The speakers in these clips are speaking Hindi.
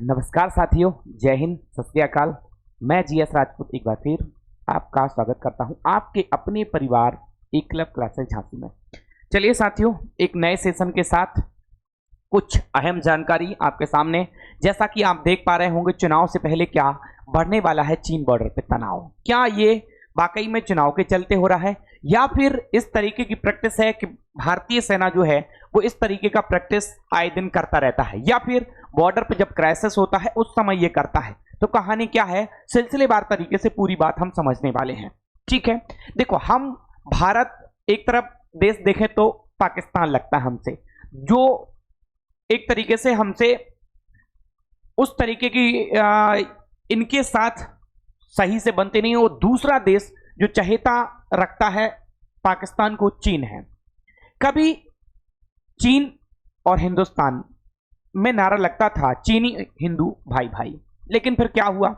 नमस्कार साथियों, जय हिंद, सत श्री अकाल। मैं जीएस राजपूत एक बार फिर आपका स्वागत करता हूं आपके अपने परिवार एकलव्य क्लासेस झांसी में। चलिए साथियों, एक नए सेशन के साथ कुछ अहम जानकारी आपके सामने। जैसा कि आप देख पा रहे होंगे, चुनाव से पहले क्या बढ़ने वाला है चीन बॉर्डर पे तनाव। क्या ये वाकई में चुनाव के चलते हो रहा है या फिर इस तरीके की प्रैक्टिस है कि भारतीय सेना जो है वो इस तरीके का प्रैक्टिस आए दिन करता रहता है, या फिर बॉर्डर पे जब क्राइसिस होता है उस समय ये करता है। तो कहानी क्या है, सिलसिलेवार तरीके से पूरी बात हम समझने वाले हैं। ठीक है, देखो, हम भारत एक तरफ देश देखें तो पाकिस्तान लगता है हमसे, जो एक तरीके से हमसे उस तरीके की इनके साथ सही से बनते नहीं। वो दूसरा देश जो चहेता रखता है पाकिस्तान को, चीन है। कभी चीन और हिंदुस्तान में नारा लगता था चीनी हिंदू भाई भाई, लेकिन फिर क्या हुआ।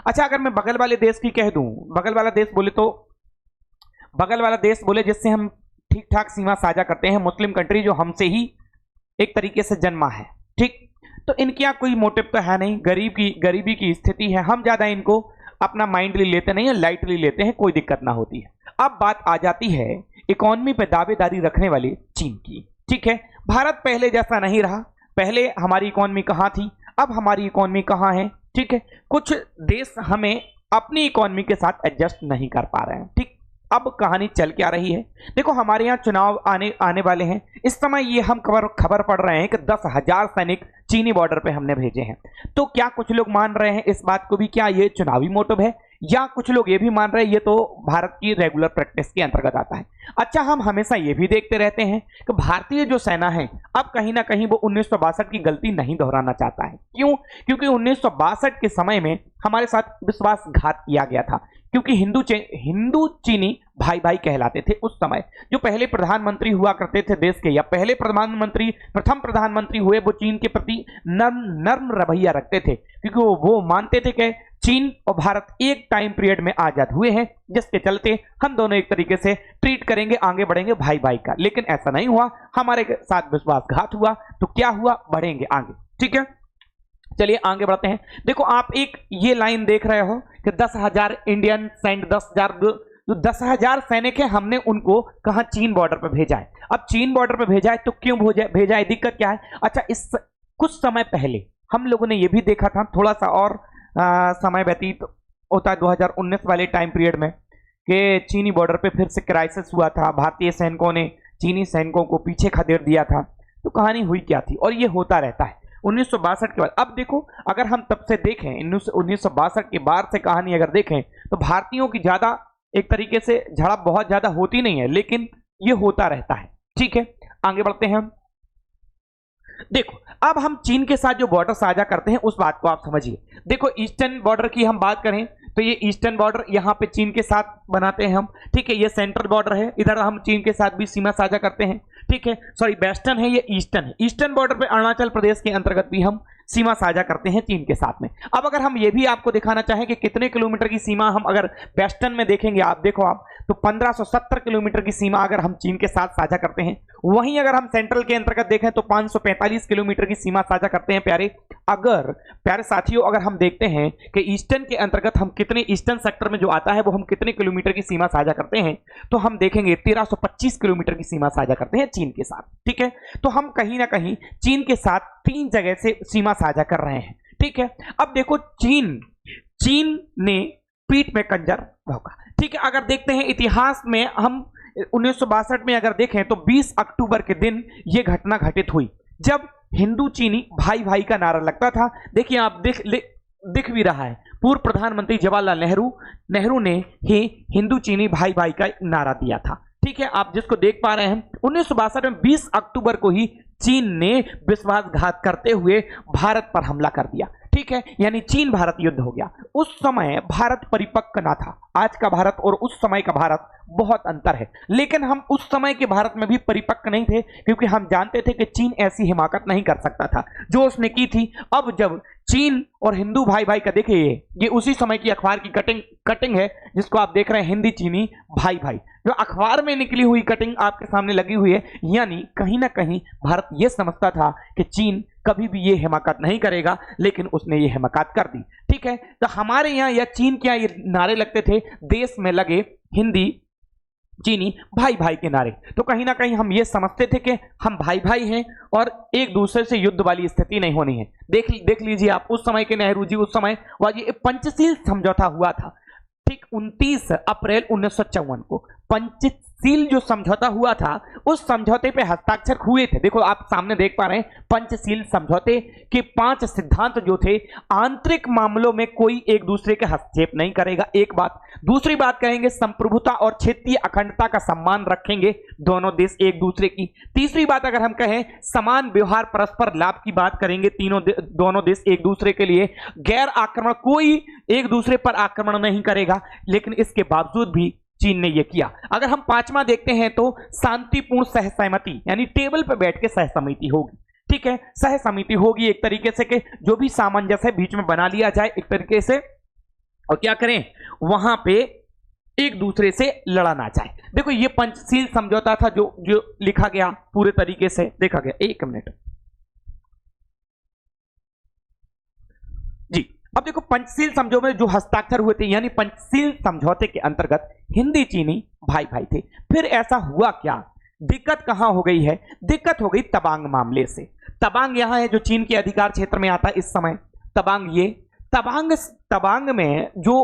अच्छा, अगर मैं बगल वाले देश की कह दूं, बगल वाला देश बोले तो बगल वाला देश बोले जिससे हम ठीक ठाक सीमा साझा करते हैं, मुस्लिम कंट्री जो हमसे ही एक तरीके से जन्मा है। ठीक, तो इनके यहाँ कोई मोटिव तो है नहीं, गरीबी की स्थिति है, हम ज्यादा इनको अपना माइंडली लेते नहीं है, लाइटली लेते हैं, कोई दिक्कत ना होती है। अब बात आ जाती है इकोनॉमी पे दावेदारी रखने वाले चीन की। ठीक है, भारत पहले जैसा नहीं रहा। पहले हमारी इकोनॉमी कहाँ थी, अब हमारी इकोनॉमी कहाँ है। ठीक है, कुछ देश हमें अपनी इकोनॉमी के साथ एडजस्ट नहीं कर पा रहे हैं। ठीक, अब कहानी चल क्या रही है, देखो, हमारे यहाँ चुनाव आने वाले हैं। इस समय ये हम खबर पढ़ रहे हैं कि 10,000 सैनिक चीनी बॉर्डर पे हमने भेजे हैं। तो क्या कुछ लोग मान रहे हैं इस बात को भी, क्या ये चुनावी मोटिव है, या कुछ लोग ये भी मान रहे हैं ये तो भारत की रेगुलर प्रैक्टिस के अंतर्गत आता है। अच्छा, हम हमेशा ये भी देखते रहते हैं कि भारतीय जो सेना है अब कहीं ना कहीं वो 1962 की गलती नहीं दोहराना चाहता है। क्यों? क्योंकि 1962 के समय में हमारे साथ विश्वासघात किया गया था, क्योंकि हिंदू चीनी भाई भाई कहलाते थे। उस समय जो पहले प्रधानमंत्री हुआ करते थे देश के, या पहले प्रथम प्रधानमंत्री हुए, वो चीन के प्रति नर्म रवैया रखते थे, क्योंकि वो मानते थे कि चीन और भारत एक टाइम पीरियड में आजाद हुए हैं, जिसके चलते हम दोनों एक तरीके से ट्रीट करेंगे, आगे बढ़ेंगे भाई भाई का। लेकिन ऐसा नहीं हुआ, हमारे साथ विश्वासघात हुआ। तो क्या हुआ, बढ़ेंगे आगे। ठीक है, चलिए आगे बढ़ते हैं। देखो, आप एक ये लाइन देख रहे हो कि 10,000 इंडियन सैनिक, 10,000 सैनिक है, हमने उनको कहा चीन बॉर्डर पर भेजा है। अब चीन बॉर्डर पर भेजा है तो क्यों भेजा है, दिक्कत क्या है। अच्छा, इस कुछ समय पहले हम लोगों ने ये भी देखा था, थोड़ा सा और समय व्यतीत होता है 2019 वाले टाइम पीरियड में, कि चीनी बॉर्डर पे फिर से क्राइसिस हुआ था, भारतीय सैनिकों ने चीनी सैनिकों को पीछे खदेड़ दिया था। तो कहानी हुई क्या थी, और ये होता रहता है 1962 के बाद। अब देखो, अगर हम तब से देखें, 1962 के बाद से कहानी अगर देखें, तो भारतीयों की ज्यादा एक तरीके से झड़प बहुत ज्यादा होती नहीं है, लेकिन ये होता रहता है। ठीक है, आगे बढ़ते हैं हम। देखो, अब हम चीन के साथ जो बॉर्डर साझा करते हैं उस बात को आप समझिए। देखो, ईस्टर्न बॉर्डर की हम बात करें तो ये ईस्टर्न बॉर्डर यहाँ पे चीन के साथ बनाते हैं हम। ठीक है, ये सेंट्रल बॉर्डर है, इधर हम चीन के साथ भी सीमा साझा करते हैं। ठीक है, सॉरी, वेस्टर्न है, ये ईस्टर्न है। ईस्टर्न बॉर्डर पे अरुणाचल प्रदेश के अंतर्गत भी हम सीमा साझा करते हैं चीन के साथ में। अब अगर हम ये भी आपको दिखाना चाहें कि कितने किलोमीटर की सीमा हम अगर वेस्टर्न में देखेंगे, आप देखो आप, तो 1570 किलोमीटर की सीमा अगर हम चीन के साथ साझा करते हैं। वहीं अगर हम सेंट्रल के अंतर्गत देखें तो 545 किलोमीटर की सीमा साझा करते हैं। प्यारे साथियों, अगर हम देखते हैं कि ईस्टर्न के अंतर्गत हम कितने, ईस्टर्न सेक्टर में जो आता है वो हम कितने किलोमीटर की सीमा साझा करते हैं, तो हम देखेंगे 1325 किलोमीटर की सीमा साझा करते हैं चीन के साथ। ठीक है, तो हम कहीं ना कहीं चीन के साथ 3 जगह से सीमा साझा कर रहे हैं। ठीक है, अब देखो, चीन ने पीठ में खंजर भोंका। ठीक है, अगर देखते हैं इतिहास में, हम 1962 में अगर देखें तो 20 अक्टूबर के दिन यह घटना घटित हुई, जब हिंदू चीनी भाई भाई का नारा लगता था। देखिए, आप दिख भी रहा है, पूर्व प्रधानमंत्री जवाहरलाल नेहरू ने ही हिंदू चीनी भाई भाई का नारा दिया था। ठीक है, आप जिसको देख पा रहे हैं, 1962 में 20 अक्टूबर को ही चीन ने विश्वासघात करते हुए भारत पर हमला कर दिया। ठीक है, यानी चीन भारत युद्ध हो गया। उस समय भारत परिपक्व ना था, आज का भारत और उस समय का भारत बहुत अंतर है। लेकिन हम उस समय के भारत में भी परिपक्व नहीं थे, क्योंकि हम जानते थे कि चीन ऐसी हिमाकत नहीं कर सकता था जो उसने की थी। अब जब चीन और हिंदू भाई भाई का देखिए, ये उसी समय की अखबार की कटिंग है जिसको आप देख रहे हैं, हिंदी चीनी भाई भाई, जो अखबार में निकली हुई कटिंग आपके सामने लगी हुई है। यानी कहीं ना कहीं भारत यह समझता था कि चीन कभी भी ये हिमाकत नहीं करेगा, लेकिन उसने ये हिमाकत कर दी। ठीक है, तो हमारे यहाँ या चीन के यहाँ ये नारे लगते थे, देश में लगे हिंदी चीनी भाई भाई के नारे। तो कहीं ना कहीं हम ये समझते थे कि हम भाई भाई हैं और एक दूसरे से युद्ध वाली स्थिति नहीं होनी है। देख लीजिए आप, उस समय के नेहरू जी, उस समय वह ये पंचशील समझौता हुआ था। ठीक 29 अप्रैल 1954 को पंचशील जो समझौता हुआ था, उस समझौते पे हस्ताक्षर हुए थे। देखो आप सामने देख पा रहे हैं, पंचशील समझौते के 5 सिद्धांत जो थे, आंतरिक मामलों में कोई एक दूसरे के हस्तक्षेप नहीं करेगा, एक बात। दूसरी बात कहेंगे, संप्रभुता और क्षेत्रीय अखंडता का सम्मान रखेंगे दोनों देश एक दूसरे की। तीसरी बात अगर हम कहें, समान व्यवहार, परस्पर लाभ की बात करेंगे, दोनों देश एक दूसरे के लिए। गैर आक्रमण, कोई एक दूसरे पर आक्रमण नहीं करेगा, लेकिन इसके बावजूद भी चीन ने यह किया। अगर हम 5वां देखते हैं तो शांतिपूर्ण सहसहमति, यानी टेबल पर बैठ के सहसमिति होगी। ठीक है, सहसमिति होगी एक तरीके से कि जो भी सामंजस्य बीच में बना लिया जाए एक तरीके से, और क्या करें, वहां पे एक दूसरे से लड़ा ना जाए। देखो ये पंचशील समझौता था जो लिखा गया, पूरे तरीके से देखा गया। एक मिनट जी। अब देखो पंचशील समझौते में जो हस्ताक्षर हुए थे, यानी पंचशील समझौते के अंतर्गत हिंदी चीनी भाई भाई थे। फिर ऐसा हुआ क्या, दिक्कत कहां हो गई है? दिक्कत हो गई तवांग मामले से। तवांग यहां है जो चीन के अधिकार क्षेत्र में आता है इस समय। तवांग में जो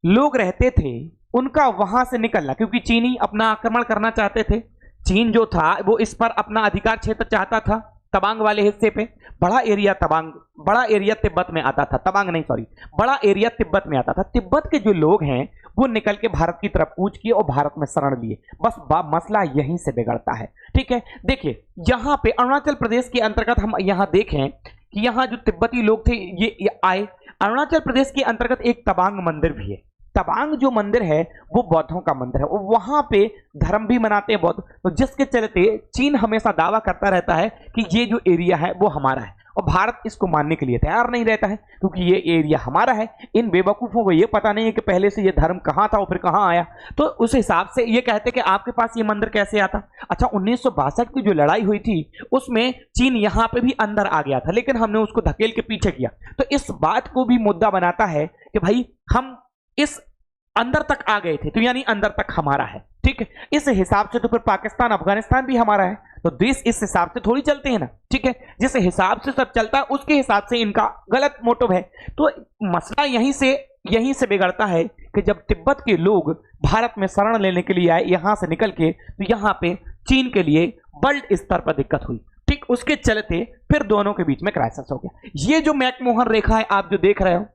लोग रहते थे उनका वहां से निकलना, क्योंकि चीनी अपना आक्रमण करना चाहते थे। चीन जो था वो इस पर अपना अधिकार क्षेत्र चाहता था, तवांग वाले हिस्से पे। बड़ा एरिया तिब्बत में आता था, बड़ा एरिया तिब्बत में आता था। तिब्बत के जो लोग हैं वो निकल के भारत की तरफ कूच किए और भारत में शरण लिए। बस मसला यहीं से बिगड़ता है। ठीक है, देखिए यहां पे अरुणाचल प्रदेश के अंतर्गत हम यहां देखें कि यहां जो तिब्बती लोग थे ये आए। अरुणाचल प्रदेश के अंतर्गत एक तवांग मंदिर भी है। तवांग जो मंदिर है वो बौद्धों का मंदिर है, वहां पे धर्म भी मनाते हैं बौद्ध। तो जिसके चलते चीन हमेशा दावा करता रहता है कि ये जो एरिया है वो हमारा है, और भारत इसको मानने के लिए तैयार नहीं रहता है, क्योंककि ये एरिया हमारा है। इन बेवकूफों को ये पता नहीं है कि पहले से ये धर्म कहां था और फिर कहां आया। तो उस हिसाब से ये कहते कि आपके पास ये मंदिर कैसे आता। अच्छा, 1962 की जो लड़ाई हुई थी उसमें चीन यहां पे भी अंदर आ गया था, लेकिन हमने उसको धकेल के पीछे किया। तो इस बात को भी मुद्दा बनाता है कि भाई हम इस अंदर तक आ गए थे, तो यानी अंदर तक हमारा है। ठीक है, इस हिसाब से तो फिर पाकिस्तान अफगानिस्तान भी हमारा है। तो देश इस हिसाब से थोड़ी चलते हैं ना। ठीक है, जिस हिसाब से सब चलता है उसके हिसाब से इनका गलत मोटिव है। तो मसला यहीं से बिगड़ता है कि जब तिब्बत के लोग भारत में शरण लेने के लिए आए यहां से निकल के, तो यहां पे चीन के लिए वर्ल्ड स्तर पर दिक्कत हुई। ठीक, उसके चलते फिर दोनों के बीच में क्राइसिस हो गया। ये जो मैकमोहन रेखा है आप जो देख रहे हो,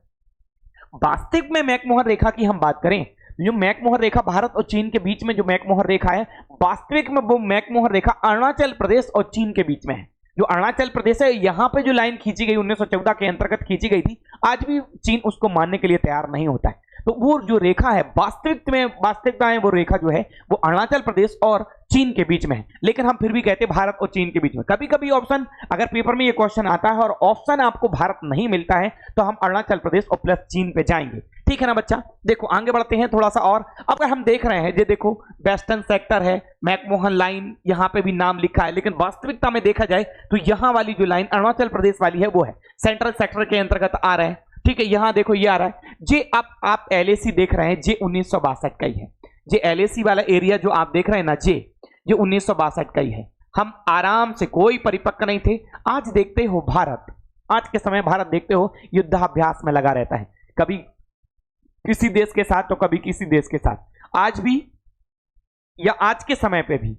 वास्तविक में मैकमोहन रेखा की हम बात करें, जो मैकमोहन रेखा भारत और चीन के बीच में जो मैकमोहन रेखा है, वास्तविक में वो मैकमोहन रेखा अरुणाचल प्रदेश और चीन के बीच में है। जो अरुणाचल प्रदेश है, यहां पे जो लाइन खींची गई 1914 के अंतर्गत खींची गई थी, आज भी चीन उसको मानने के लिए तैयार नहीं होता है। तो वो जो रेखा है वास्तविकता है, वो रेखा जो है वो अरुणाचल प्रदेश और चीन के बीच में है। लेकिन हम फिर भी कहते हैं भारत और चीन के बीच में। कभी कभी ऑप्शन, अगर पेपर में ये क्वेश्चन आता है और ऑप्शन आपको भारत नहीं मिलता है, तो हम अरुणाचल प्रदेश और प्लस चीन पे जाएंगे। ठीक है ना बच्चा। देखो आगे बढ़ते हैं थोड़ा सा और। अगर हम देख रहे हैं, ये देखो वेस्टर्न सेक्टर है, मैकमोहन लाइन यहाँ पे भी नाम लिखा है, लेकिन वास्तविकता में देखा जाए तो यहाँ वाली जो लाइन अरुणाचल प्रदेश वाली है वो है सेंट्रल सेक्टर के अंतर्गत आ रहा है। ठीक है, यहां देखो ये आ रहा है। जे आप LAC देख रहे हैं, जे 1962 का ही है। जे LAC वाला एरिया जो आप देख रहे हैं ना, जे 1962 का ही है। हम आराम से, कोई परिपक्व नहीं थे। आज देखते हो भारत, आज के समय भारत देखते हो युद्धाभ्यास में लगा रहता है, कभी किसी देश के साथ तो कभी किसी देश के साथ। आज भी या आज के समय पे भी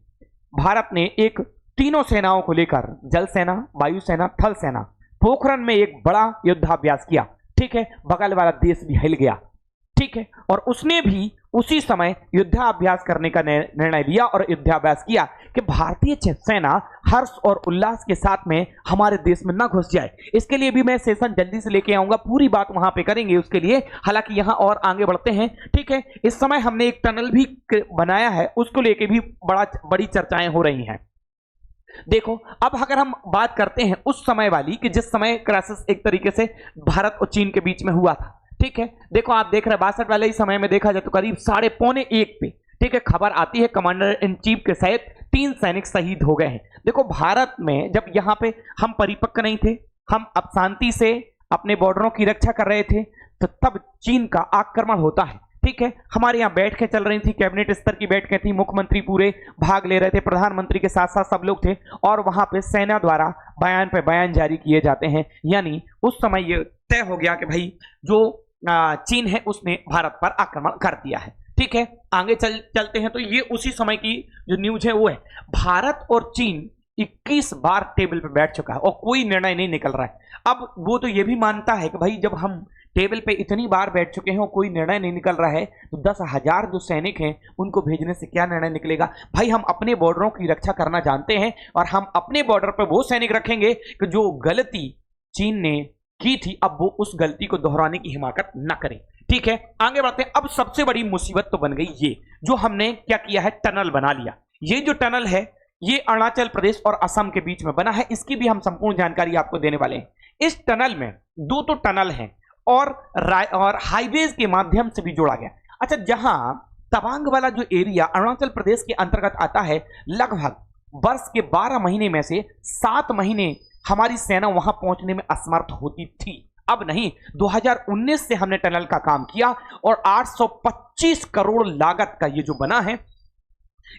भारत ने एक तीनों सेनाओं को लेकर, जल सेना, वायु सेना, थल सेना, पोखरण में एक बड़ा युद्धाभ्यास किया। ठीक है, बगल वाला देश भी हिल गया। ठीक है, और उसने भी उसी समय युद्धाभ्यास करने का निर्णय लिया और युद्धाभ्यास किया कि भारतीय सेना हर्ष और उल्लास के साथ में हमारे देश में ना घुस जाए। इसके लिए भी मैं सेशन जल्दी से लेके आऊंगा, पूरी बात वहां पे करेंगे उसके लिए। हालांकि यहां और आगे बढ़ते हैं। ठीक है, इस समय हमने एक टनल भी बनाया है, उसको लेके भी बड़ी चर्चाएं हो रही हैं। देखो अब अगर हम बात करते हैं उस समय वाली, कि जिस समय क्राइसिस एक तरीके से भारत और चीन के बीच में हुआ था। ठीक है, देखो आप देख रहे हैं 62 वाले ही समय में देखा जाए तो करीब 12:45 पे, ठीक है, खबर आती है कमांडर इन चीफ के सहित 3 सैनिक शहीद हो गए हैं। देखो भारत में जब यहाँ पे हम परिपक्व नहीं थे, हम अब शांति से अपने बॉर्डरों की रक्षा कर रहे थे, तो तब चीन का आक्रमण होता है। ठीक है, हमारे यहाँ बैठकें चल रही थी, कैबिनेट स्तर की बैठकें थी, मुख्यमंत्री पूरे भाग ले रहे थे, प्रधानमंत्री के साथ साथ सब लोग थे, और वहां पे सेना द्वारा बयान पे बयान जारी किए जाते हैं। यानी उस समय ये तय हो गया कि भाई जो चीन है उसने भारत पर आक्रमण कर दिया है। ठीक है, आगे चलते हैं। तो ये उसी समय की जो न्यूज है वो है, भारत और चीन 21 बार टेबल पे बैठ चुका है और कोई निर्णय नहीं निकल रहा है। अब वो तो ये भी मानता है कि भाई जब हम टेबल पे इतनी बार बैठ चुके हैं और कोई निर्णय नहीं निकल रहा है, तो 10,000 जो सैनिक हैं उनको भेजने से क्या निर्णय निकलेगा। भाई हम अपने बॉर्डरों की रक्षा करना जानते हैं और हम अपने बॉर्डर पर वो सैनिक रखेंगे कि जो गलती चीन ने की थी अब वो उस गलती को दोहराने की हिमाकत न करें। ठीक है, आगे बढ़ते हैं। अब सबसे बड़ी मुसीबत तो बन गई ये जो हमने क्या किया है, टनल बना लिया। ये जो टनल है ये अरुणाचल प्रदेश और असम के बीच में बना है, इसकी भी हम संपूर्ण जानकारी आपको देने वाले हैं। इस टनल में 2 तो टनल हैं और हाईवेज के माध्यम से भी जोड़ा गया। अच्छा, जहां तवांग वाला जो एरिया अरुणाचल प्रदेश के अंतर्गत आता है, लगभग वर्ष के 12 महीने में से 7 महीने हमारी सेना वहां पहुंचने में असमर्थ होती थी। अब नहीं, 2019 से हमने टनल का काम किया और 825 करोड़ लागत का ये जो बना है,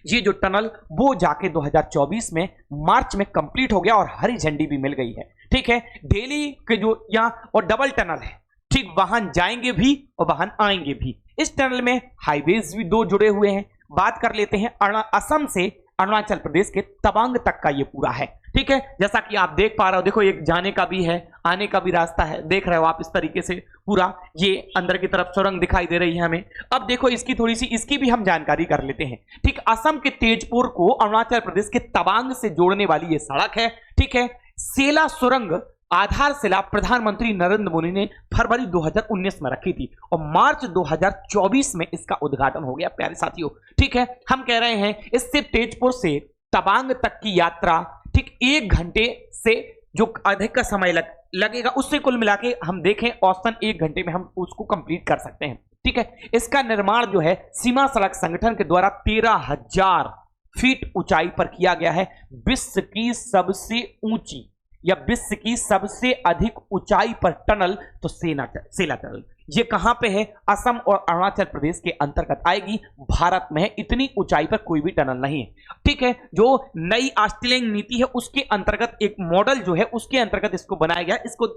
ये जो टनल वो जाके 2024 में मार्च में कंप्लीट हो गया और हरी झंडी भी मिल गई है। ठीक है, दिल्ली के जो यहाँ और डबल टनल है, ठीक, वाहन जाएंगे भी और वाहन आएंगे भी। इस टनल में हाईवेज भी 2 जुड़े हुए हैं। बात कर लेते हैं असम से अरुणाचल प्रदेश के तवांग तक का ये पूरा है। ठीक है, जैसा कि आप देख पा रहे हो, देखो एक जाने का भी है, आने का भी रास्ता है, देख रहे हो आप इस तरीके से पूरा ये अंदर की तरफ सुरंग दिखाई दे रही है हमें। अब देखो इसकी थोड़ी सी इसकी भी हम जानकारी कर लेते हैं। ठीक, असम के तेजपुर को अरुणाचल प्रदेश के तवांग से जोड़ने वाली ये सड़क है। ठीक है, सेला सुरंग आधारशिला प्रधानमंत्री नरेंद्र मोदी ने फरवरी 2019 में रखी थी और मार्च 2024 में इसका उद्घाटन हो गया प्यारे साथियों। ठीक है, हम कह रहे हैं इससे तेजपुर से तवांग तक की यात्रा ठीक 1 घंटे से जो अधिक का समय लगेगा, उससे कुल मिला के हम देखें औसतन 1 घंटे में हम उसको कंप्लीट कर सकते हैं। ठीक है, इसका निर्माण जो है सीमा सड़क संगठन के द्वारा 13,000 फीट ऊंचाई पर किया गया है। विश्व की सबसे ऊंची या विश्व की सबसे अधिक ऊंचाई पर टनल तो सेला टनल। ये कहां पे है, असम और अरुणाचल प्रदेश के अंतर्गत आएगी। भारत में है, इतनी ऊंचाई पर कोई भी टनल नहीं है। ठीक है, जो नई ऑस्ट्रेलियन नीति है उसके अंतर्गत एक मॉडल जो है उसके अंतर्गत इसको बनाया गया, इसको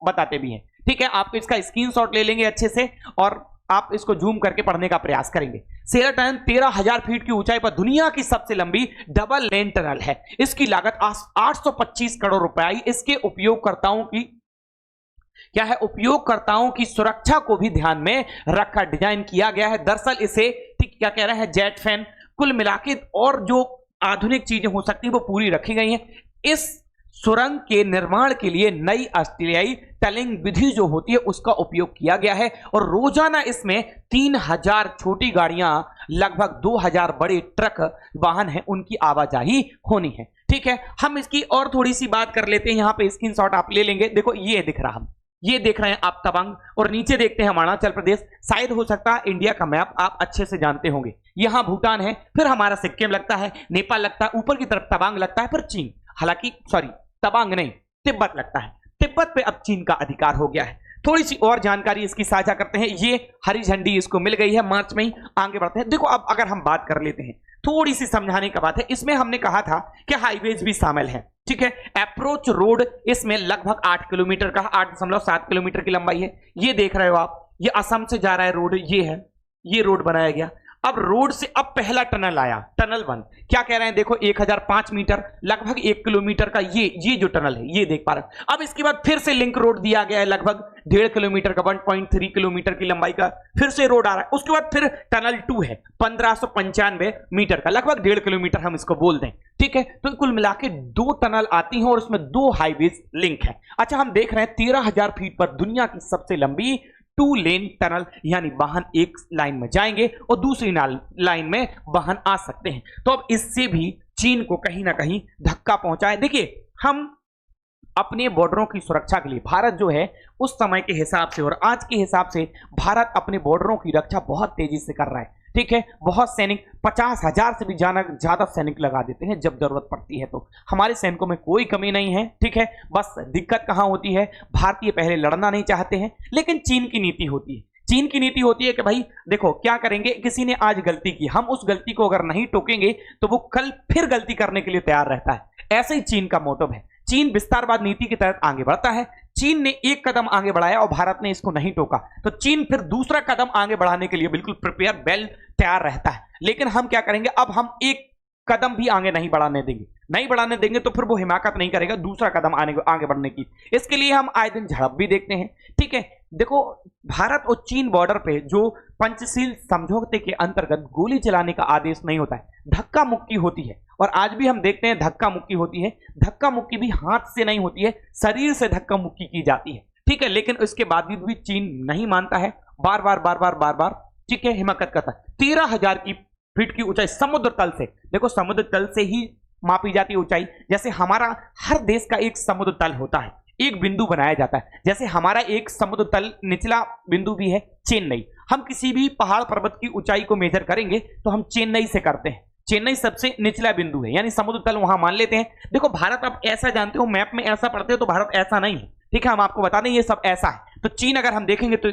बताते भी हैं। ठीक है, आप इसका स्क्रीनशॉट ले लेंगे अच्छे से और आप इसको जूम करके पढ़ने का प्रयास करेंगे। सेला टनल 13,000 फीट की ऊंचाई पर दुनिया की सबसे लंबी डबल लेन टनल है। इसकी लागत 825 करोड़ रुपए आई। इसके उपयोगकर्ताओं की क्या है, उपयोगकर्ताओं की सुरक्षा को भी ध्यान में रखकर डिजाइन किया गया है। दरअसल इसे क्या कह रहे हैं, जेट फैन कुल मिला के और जो आधुनिक चीजें हो सकती है वो पूरी रखी गई हैं। इस सुरंग के निर्माण के लिए नई ऑस्ट्रेलियाई टनलिंग विधि जो होती है उसका उपयोग किया गया है और रोजाना इसमें 3,000 छोटी गाड़ियां, लगभग 2,000 बड़े ट्रक वाहन हैं, उनकी आवाजाही होनी है। ठीक है, हम इसकी और थोड़ी सी बात कर लेते हैं। यहां पे स्क्रीनशॉट आप ले लेंगे। देखो ये दिख रहा, हम ये देख रहे हैं आप तवांग और नीचे देखते हैं अरुणाचल प्रदेश। शायद हो सकता है इंडिया का मैप आप अच्छे से जानते होंगे। यहां भूटान है, फिर हमारा सिक्किम लगता है, नेपाल लगता है, ऊपर की तरफ तवांग लगता है, फिर चीन, हालांकि सॉरी तवांग नहीं, तिब्बत लगता है। तिब्बत पे अब चीन का अधिकार हो गया है। थोड़ी सी और जानकारी इसकी साझा करते हैं। ये हरी झंडी इसको मिल गई है मार्च में ही। आगे बढ़ते हैं। देखो अब अगर हम बात कर लेते हैं, थोड़ी सी समझाने का बात है। इसमें हमने कहा था कि हाईवेज भी शामिल है। ठीक है, अप्रोच रोड इसमें लगभग 8 किलोमीटर का, 8.7 किलोमीटर की लंबाई है। ये देख रहे हो आप, ये असम से जा रहा है रोड, ये है, ये रोड बनाया गया। अब रोड से अब पहला टनल आया, टनल 1। क्या कह रहे हैं, देखो 1005 मीटर, लगभग 1 किलोमीटर का ये जो टनल है, ये देख पा रहे हैं। अब इसके बाद फिर से लिंक रोड दिया गया है, लगभग 1.5 किलोमीटर का, 1.3 किलोमीटर की लंबाई का फिर से रोड आ रहा है। उसके बाद फिर टनल 2 है 1595 मीटर का, लगभग 1.5 किलोमीटर हम इसको बोल दें। ठीक है, तो कुल मिला के 2 टनल आती हैं और उसमें 2 हाईवेज लिंक है। अच्छा, हम देख रहे हैं 13,000 फीट पर दुनिया की सबसे लंबी 2 लेन टनल, यानी वाहन एक लाइन में जाएंगे और दूसरी लाइन में वाहन आ सकते हैं। तो अब इससे भी चीन को कहीं ना कहीं धक्का पहुंचा है। देखिए, हम अपने बॉर्डरों की सुरक्षा के लिए, भारत जो है उस समय के हिसाब से और आज के हिसाब से भारत अपने बॉर्डरों की रक्षा बहुत तेजी से कर रहा है। ठीक है, बहुत सैनिक 50,000 से भी ज्यादा सैनिक लगा देते हैं जब जरूरत पड़ती है। तो हमारे सैनिकों में कोई कमी नहीं है, ठीक है। बस दिक्कत कहां होती है, भारतीय पहले लड़ना नहीं चाहते हैं, लेकिन चीन की नीति होती है। चीन की नीति होती है कि भाई देखो क्या करेंगे, किसी ने आज गलती की, हम उस गलती को अगर नहीं टोकेंगे तो वो कल फिर गलती करने के लिए तैयार रहता है। ऐसे ही चीन का मोटिव है। चीन विस्तारवाद नीति के तहत आगे बढ़ता है। चीन ने एक कदम आगे बढ़ाया और भारत ने इसको नहीं टोका, तो चीन फिर दूसरा कदम आगे बढ़ाने के लिए बिल्कुल प्रिपेयर, वेल तैयार रहता है। लेकिन हम क्या करेंगे, अब हम एक कदम भी आगे नहीं बढ़ाने देंगे तो फिर वो हिमाकत नहीं करेगा दूसरा कदम आगे बढ़ने की। इसके लिए हम आए दिन झड़प भी देखते हैं, ठीक है। देखो, भारत और चीन बॉर्डर पे जो पंचशील समझौते के अंतर्गत गोली चलाने का आदेश नहीं होता है, धक्का मुक्की होती है। और आज भी हम देखते हैं धक्का मुक्की होती है। धक्का मुक्की भी हाथ से नहीं होती है, शरीर से धक्का मुक्की की जाती है, ठीक है। लेकिन उसके बावजूद भी चीन नहीं मानता है, बार बार, ठीक है, हिमाकत करता है। 13,000 फीट की ऊंचाई समुद्र तल से, देखो समुद्र तल से ही मापी जाती है ऊंचाई। जैसे हमारा हर देश का एक समुद्र तल होता है, एक बिंदु बनाया जाता है। जैसे हमारा एक समुद्र तल निचला बिंदु भी है चेन्नई। हम किसी भी पहाड़ पर्वत की ऊंचाई को मेजर करेंगे तो हम चेन्नई से करते हैं। चेन्नई सबसे निचला बिंदु है, यानी समुद्र तल वहां मान लेते हैं। देखो भारत, आप ऐसा जानते हो, मैप में ऐसा पढ़ते हो तो भारत ऐसा नहीं है, ठीक है। हम आपको बता दें ये सब ऐसा है। तो चीन अगर हम देखेंगे तो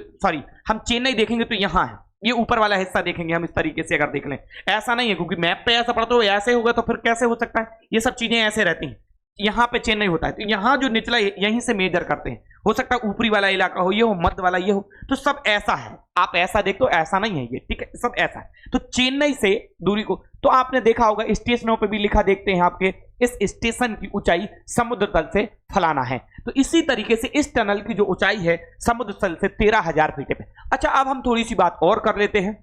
हम चेन्नई देखेंगे तो यहां है, ये ऊपर वाला हिस्सा देखेंगे हम इस तरीके से अगर देख लें, ऐसा नहीं है, क्योंकि मैप पे ऐसा पढ़ते हो ऐसे होगा तो फिर कैसे हो सकता है। ये सब चीजें ऐसे रहती हैं। यहाँ पे चेन्नई होता है तो यहाँ जो निचला यहीं से मेजर करते हैं। हो सकता है ऊपरी वाला इलाका हो, ये हो मध्य वाला ये हो, तो सब ऐसा है। आप ऐसा देखो, ऐसा नहीं है ये, ठीक है, सब ऐसा है। तो चेन्नई से दूरी को तो आपने देखा होगा स्टेशनों पे भी लिखा देखते हैं आपके, इस स्टेशन की ऊंचाई समुद्र तल से फलाना है। तो इसी तरीके से इस टनल की जो ऊंचाई है समुद्र तल से 13,000 फीट पे। अच्छा, अब हम थोड़ी सी बात और कर लेते हैं।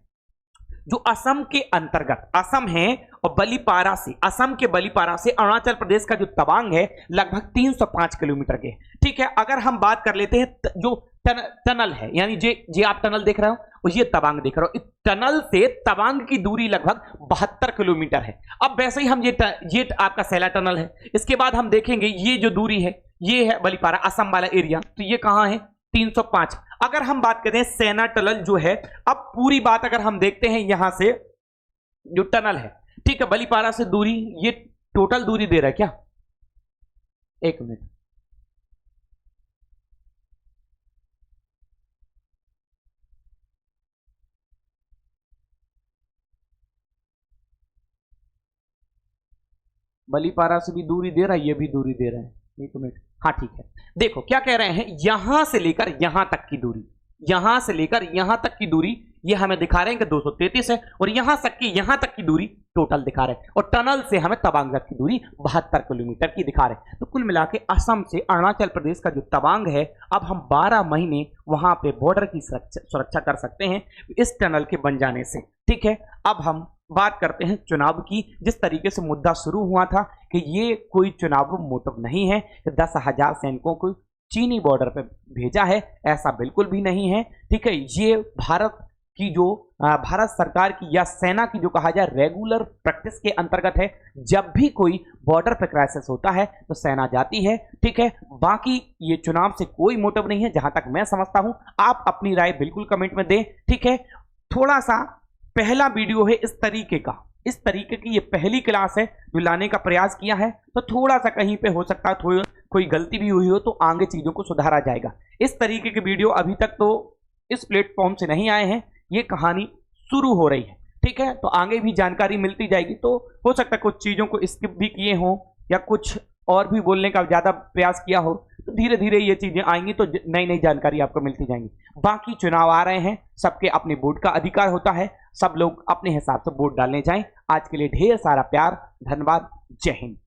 जो असम के अंतर्गत असम है और बलिपारा से, असम के बलिपारा से अरुणाचल प्रदेश का जो तवांग है लगभग 305 किलोमीटर के, ठीक है। अगर हम बात कर लेते हैं जो टनल है, यानी जे आप टनल देख रहे हो और ये तवांग देख रहे हो, इस टनल से तवांग की दूरी लगभग 72 किलोमीटर है। अब वैसे ही हम ये आपका सैला टनल है। इसके बाद हम देखेंगे ये जो दूरी है ये है बलिपारा, असम वाला एरिया, तो ये कहां है 305। अगर हम बात करें सेना टनल जो है, अब पूरी बात अगर हम देखते हैं यहां से जो टनल है, ठीक है, बलिपारा से दूरी, ये टोटल दूरी दे रहा है क्या, एक मिनट, बलिपारा से भी दूरी दे रहा है, ये भी दूरी दे रहा है, एक मिनट, हाँ ठीक है। देखो क्या कह रहे हैं, यहां से लेकर यहां तक की दूरी, यहां से लेकर यहां तक की दूरी ये हमें दिखा रहे हैं कि 233 है, और यहां तक की दूरी टोटल दिखा रहे हैं, और टनल से हमें तवांग तक की दूरी 72 किलोमीटर की दिखा रहे हैं। तो कुल मिला के असम से अरुणाचल प्रदेश का जो तवांग है, अब हम 12 महीने वहां पे बॉर्डर की सुरक्षा कर सकते हैं इस टनल के बन जाने से, ठीक है। अब हम बात करते हैं चुनाव की। जिस तरीके से मुद्दा शुरू हुआ था कि ये कोई चुनाव मोटिव नहीं है कि 10,000 सैनिकों को चीनी बॉर्डर पे भेजा है, ऐसा बिल्कुल भी नहीं है, ठीक है। ये भारत की जो भारत सरकार की या सेना की जो कहा जाए रेगुलर प्रैक्टिस के अंतर्गत है। जब भी कोई बॉर्डर पे क्राइसिस होता है तो सेना जाती है, ठीक है। बाकी ये चुनाव से कोई मोटिव नहीं है जहां तक मैं समझता हूं। आप अपनी राय बिल्कुल कमेंट में दें, ठीक है। थोड़ा सा पहला वीडियो है इस तरीके की ये पहली क्लास है जो लाने का प्रयास किया है, तो थोड़ा सा कहीं पे हो सकता है कोई गलती भी हुई हो तो आगे चीजों को सुधारा जाएगा। इस तरीके के वीडियो अभी तक तो इस प्लेटफॉर्म से नहीं आए हैं, ये कहानी शुरू हो रही है, ठीक है। तो आगे भी जानकारी मिलती जाएगी, तो हो सकता है कुछ चीजों को स्किप भी किए हों या कुछ और भी बोलने का ज्यादा प्रयास किया हो, तो धीरे धीरे ये चीजें आएंगी तो नई नई जानकारी आपको मिलती जाएंगी। बाकी चुनाव आ रहे हैं, सबके अपने वोट का अधिकार होता है, सब लोग अपने हिसाब से वोट डालने जाएं। आज के लिए ढेर सारा प्यार, धन्यवाद, जय हिंद।